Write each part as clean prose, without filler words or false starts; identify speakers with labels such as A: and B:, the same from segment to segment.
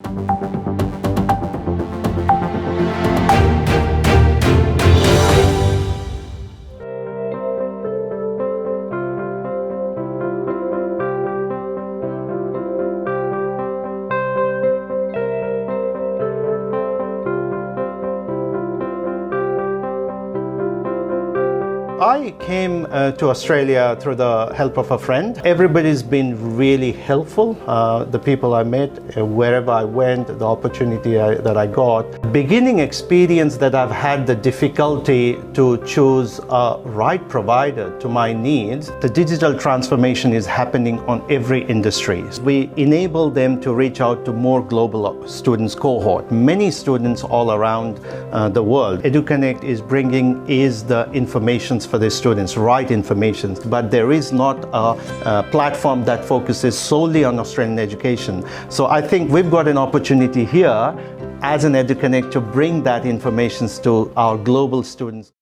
A: I came to Australia through the help of a friend. Everybody's been really helpful. The people I met, wherever I went, the opportunity that I got. Beginning experience that I've had the difficulty to choose a right provider to my needs. The digital transformation is happening on every industry. We enable them to reach out to more global students cohort. Many students all around the world. EduConnect is bringing the information for the students, right information, but there is not a platform that focuses solely on Australian education. So I think we've got an opportunity here as an EduConnect to bring that information to our global students.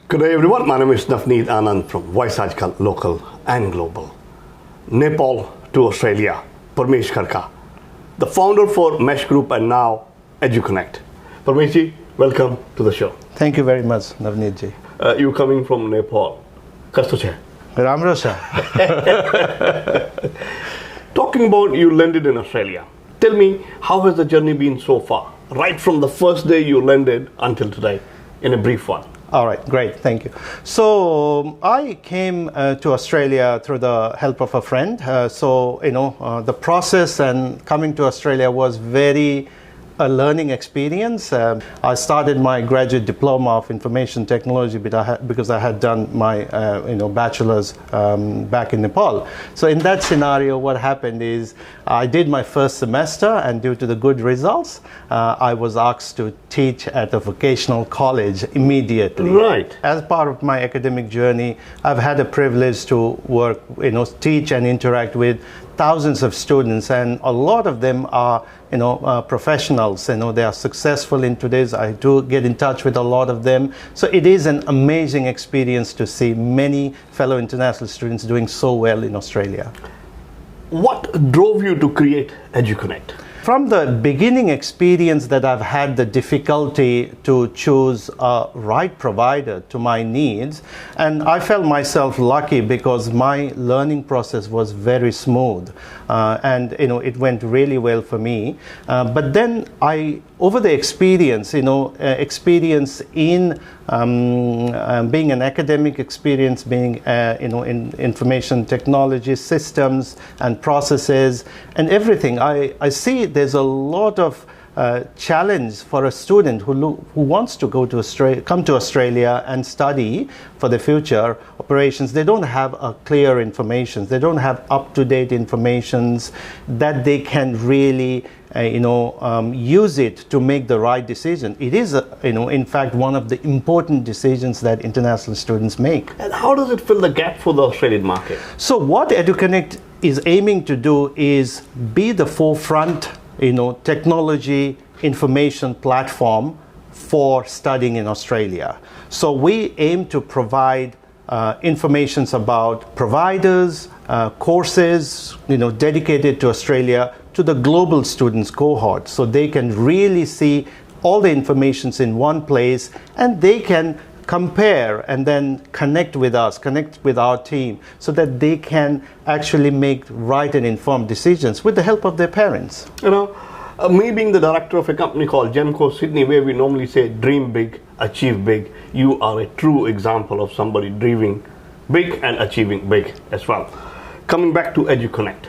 B: Good day everyone, my name is Navneet Anand from Voice Ajkal, local and global. Nepal to Australia, Pramesh Khadka, the founder for Mesh Group and now EduConnect. Pramesh ji, welcome to the show.
A: Thank you very much, Navneet ji.
B: You coming from Nepal. Kasto chhe?
A: Ramro sir.
B: Talking about you landed in Australia. Tell me, how has the journey been so far? Right from the first day you landed until today, in a brief one.
A: All right, great, thank you. So I came to Australia through the help of a friend. The process and coming to Australia was a learning experience. I started my graduate diploma of information technology because I had done my bachelor's back in Nepal. So in that scenario, what happened is I did my first semester, and due to the good results, I was asked to teach at a vocational college immediately.
B: Right.
A: As part of my academic journey, I've had a privilege to work, teach and interact with thousands of students, and a lot of them are professionals. They are successful in today's. I do get in touch with a lot of them. So it is an amazing experience to see many fellow international students doing so well in Australia.
B: What drove you to create EduConnect?
A: From the beginning experience that I've had the difficulty to choose a right provider to my needs, and I felt myself lucky because my learning process was very smooth, and it went really well for me. But then over the experience, experience in being an academic experience, being in information technology systems and processes and everything, I see there's a lot of challenge for a student who wants to come to Australia and study for the future operations. They don't have a clear information. They don't have up-to-date informations that they can really use it to make the right decision. It is, in fact, one of the important decisions that international students make.
B: And how does it fill the gap for the Australian market?
A: So what EduConnect is aiming to do is be the forefront technology information platform for studying in Australia. So we aim to provide information about providers, courses, dedicated to Australia, to the global students cohort, so they can really see all the informations in one place, and they can compare and then connect with us, connect with our team, so that they can actually make right and informed decisions with the help of their parents.
B: Me being the director of a company called Gemco Sydney, where we normally say dream big, achieve big, you are a true example of somebody dreaming big and achieving big as well. Coming back to EduConnect,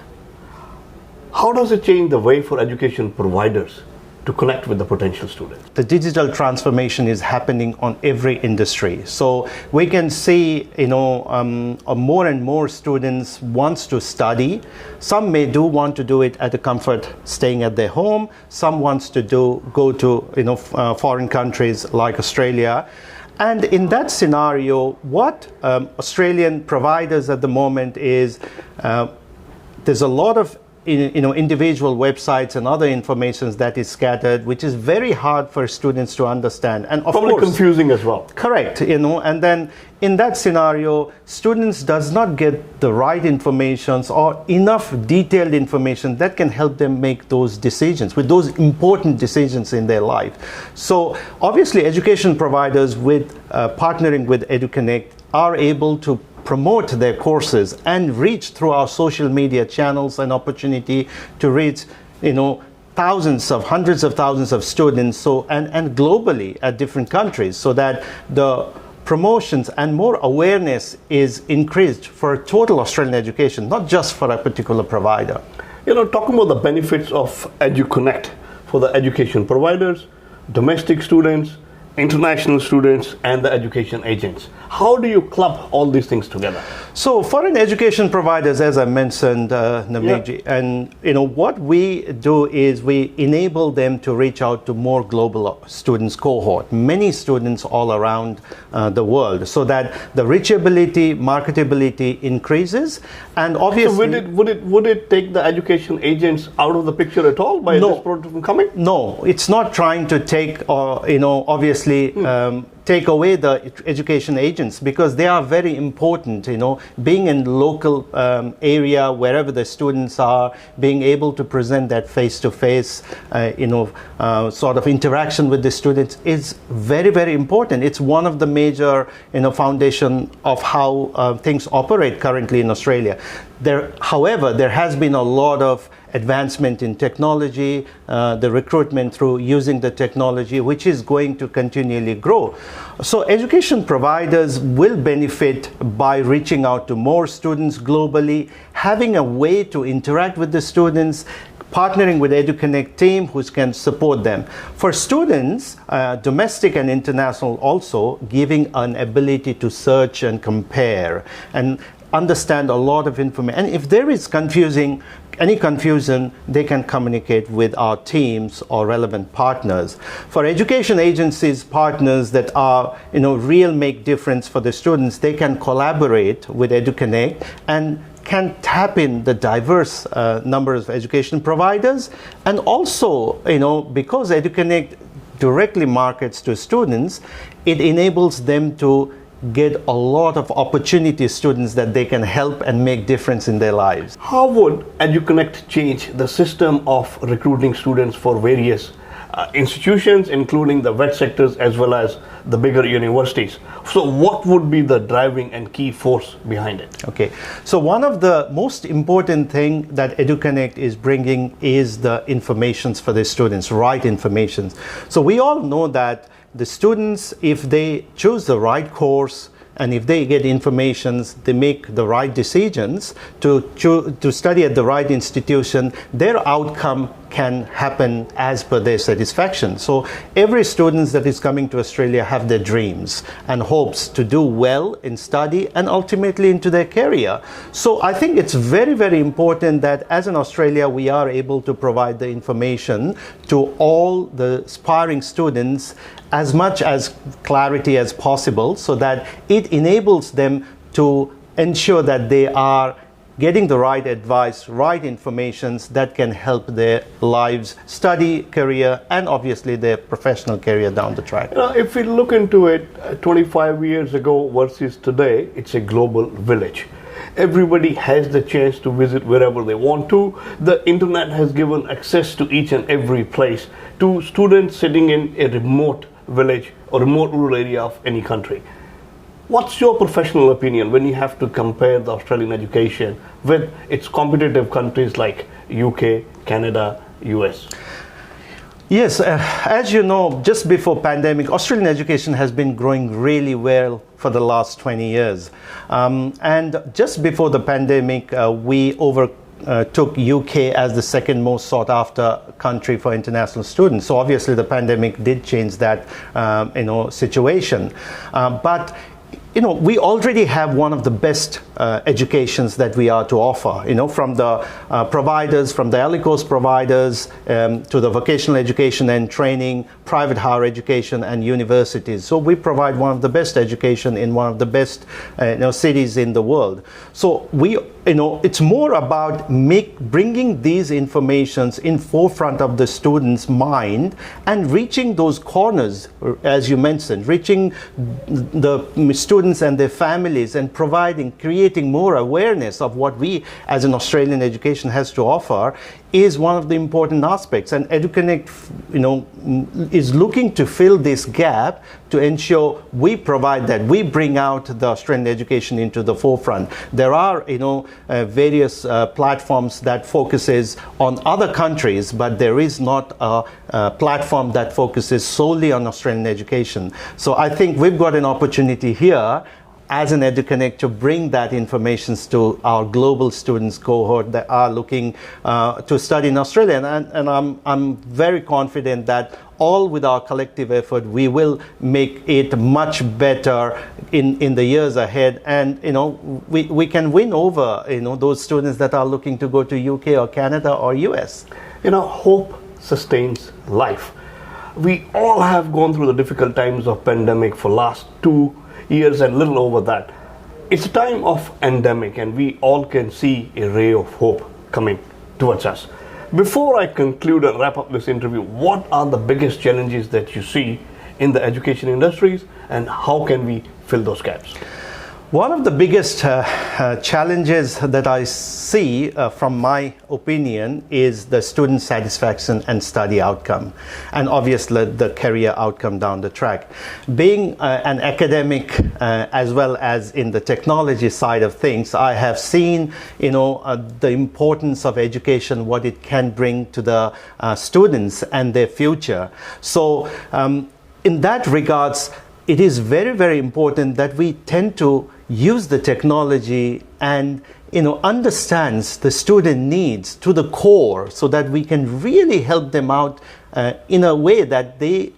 B: how does it change the way for education providers to connect with the potential students?
A: The digital transformation is happening on every industry. So we can see, more and more students wants to study. Some may want to do it at a comfort, staying at their home. Some wants to go to, foreign countries like Australia. And in that scenario, what Australian providers at the moment is, there's a lot of individual websites and other informations that is scattered, which is very hard for students to understand, and of
B: Probably
A: course
B: confusing as well.
A: correct, and then in that scenario, students does not get the right informations or enough detailed information that can help them make those decisions, with those important decisions in their life. So obviously education providers with partnering with EduConnect are able to promote their courses and reach through our social media channels an opportunity to reach, hundreds of thousands of students, and globally at different countries, so that the promotions and more awareness is increased for total Australian education, not just for a particular provider.
B: Talking about the benefits of EduConnect for the education providers, domestic students, international students, and the education agents. How do you club all these things together?
A: So foreign education providers, as I mentioned, Namiji, and what we do is we enable them to reach out to more global students cohort, many students all around the world, so that the reachability, marketability increases, and obviously.
B: So would it take the education agents out of the picture at all by this product from coming?
A: No, it's not trying to take, obviously. Take away the education agents, because they are very important, being in local area wherever the students are, being able to present that face-to-face sort of interaction with the students is very, very important. It's one of the major foundation of how things operate currently in Australia. However, there has been a lot of advancement in technology, the recruitment through using the technology, which is going to continually grow. So education providers will benefit by reaching out to more students globally, having a way to interact with the students, partnering with EduConnect team who can support them. For students, domestic and international, also giving an ability to search and compare and understand a lot of information. And if there is any confusion, they can communicate with our teams or relevant partners. For education agencies, partners that are, real make difference for the students, they can collaborate with EduConnect and can tap in the diverse numbers of education providers. And also, because EduConnect directly markets to students, it enables them to get a lot of opportunity students that they can help and make difference in their lives.
B: How would EduConnect change the system of recruiting students for various institutions, including the vet sectors as well as the bigger universities? So what would be the driving and key force behind it?
A: Okay, so one of the most important thing that EduConnect is bringing is the informations for the students, right informations. So we all know that the students, if they choose the right course and if they get informations, they make the right decisions to study at the right institution, their outcome can happen as per their satisfaction. So every student that is coming to Australia have their dreams and hopes to do well in study and ultimately into their career. So I think it's very, very important that as in Australia, we are able to provide the information to all the aspiring students as much as clarity as possible, so that it enables them to ensure that they are getting the right advice, right informations that can help their lives, study, career, and obviously their professional career down the track.
B: If we look into it, 25 years ago versus today, it's a global village. Everybody has the chance to visit wherever they want to. The internet has given access to each and every place to students sitting in a remote village or remote rural area of any country. What's your professional opinion when you have to compare the Australian education with its competitive countries like UK, Canada, US?
A: Yes, as you know, just before pandemic, Australian education has been growing really well for the last 20 years. And just before the pandemic, we took UK as the second most sought after country for international students. So obviously the pandemic did change that situation. But we already have one of the best educations that we are to offer, from the providers, from the ELICOS providers to the vocational education and training, private higher education and universities. So we provide one of the best education in one of the best cities in the world. So it's more about bringing these informations in forefront of the student's mind and reaching those corners, as you mentioned, reaching the students and their families and creating more awareness of what we as an Australian education has to offer is one of the important aspects. And EduConnect, is looking to fill this gap to ensure we provide that, we bring out the Australian education into the forefront. There are, various platforms that focuses on other countries, but there is not a platform that focuses solely on Australian education. So I think we've got an opportunity here as an EduConnect to bring that information to our global students cohort that are looking to study in Australia. And I'm very confident that all with our collective effort, we will make it much better in the years ahead. And, we can win over, those students that are looking to go to UK or Canada or US.
B: Hope sustains life. We all have gone through the difficult times of pandemic for last 2 years and little over that. It's a time of endemic and we all can see a ray of hope coming towards us. Before I conclude and wrap up this interview, what are the biggest challenges that you see in the education industries and how can we fill those gaps?
A: One of the biggest challenges that I see from my opinion is the student satisfaction and study outcome, and obviously the career outcome down the track. Being an academic as well as in the technology side of things, I have seen the importance of education, what it can bring to the students and their future. So in that regards, it is very, very important that we tend to use the technology and understands the student needs to the core so that we can really help them out in a way that they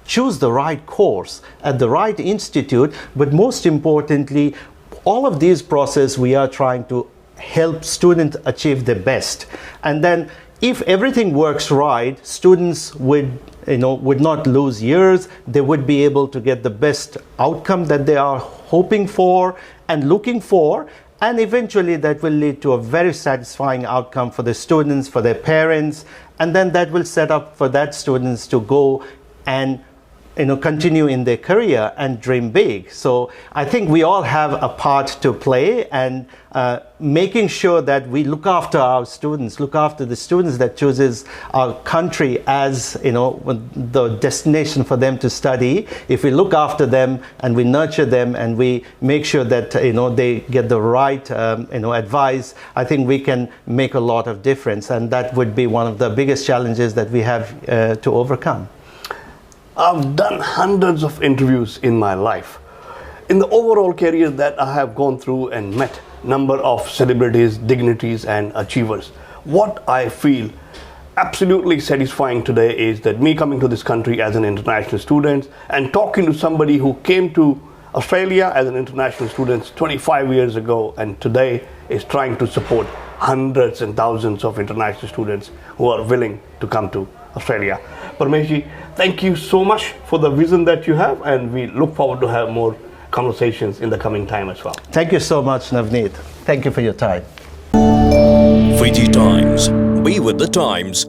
A: choose the right course at the right institute. But most importantly, all of these process we are trying to help students achieve the best. And then if everything works right, students would not lose years. They would be able to get the best outcome that they are hoping for and looking for, and eventually that will lead to a very satisfying outcome for the students, for their parents, and then that will set up for that students to go and continue in their career and dream big. So I think we all have a part to play, and making sure that we look after our students, look after the students that chooses our country as the destination for them to study. If we look after them and we nurture them and we make sure that they get the right advice, I think we can make a lot of difference, and that would be one of the biggest challenges that we have to overcome.
B: I've done hundreds of interviews in my life. In the overall career that I have gone through and met number of celebrities, dignitaries and achievers, what I feel absolutely satisfying today is that me coming to this country as an international student and talking to somebody who came to Australia as an international student 25 years ago and today is trying to support hundreds and thousands of international students who are willing to come to Australia. Pramesh, thank you so much for the vision that you have, and we look forward to have more conversations in the coming time as well.
A: Thank you so much, Navneet. Thank you for your time.
C: Fiji Times. Be with the times.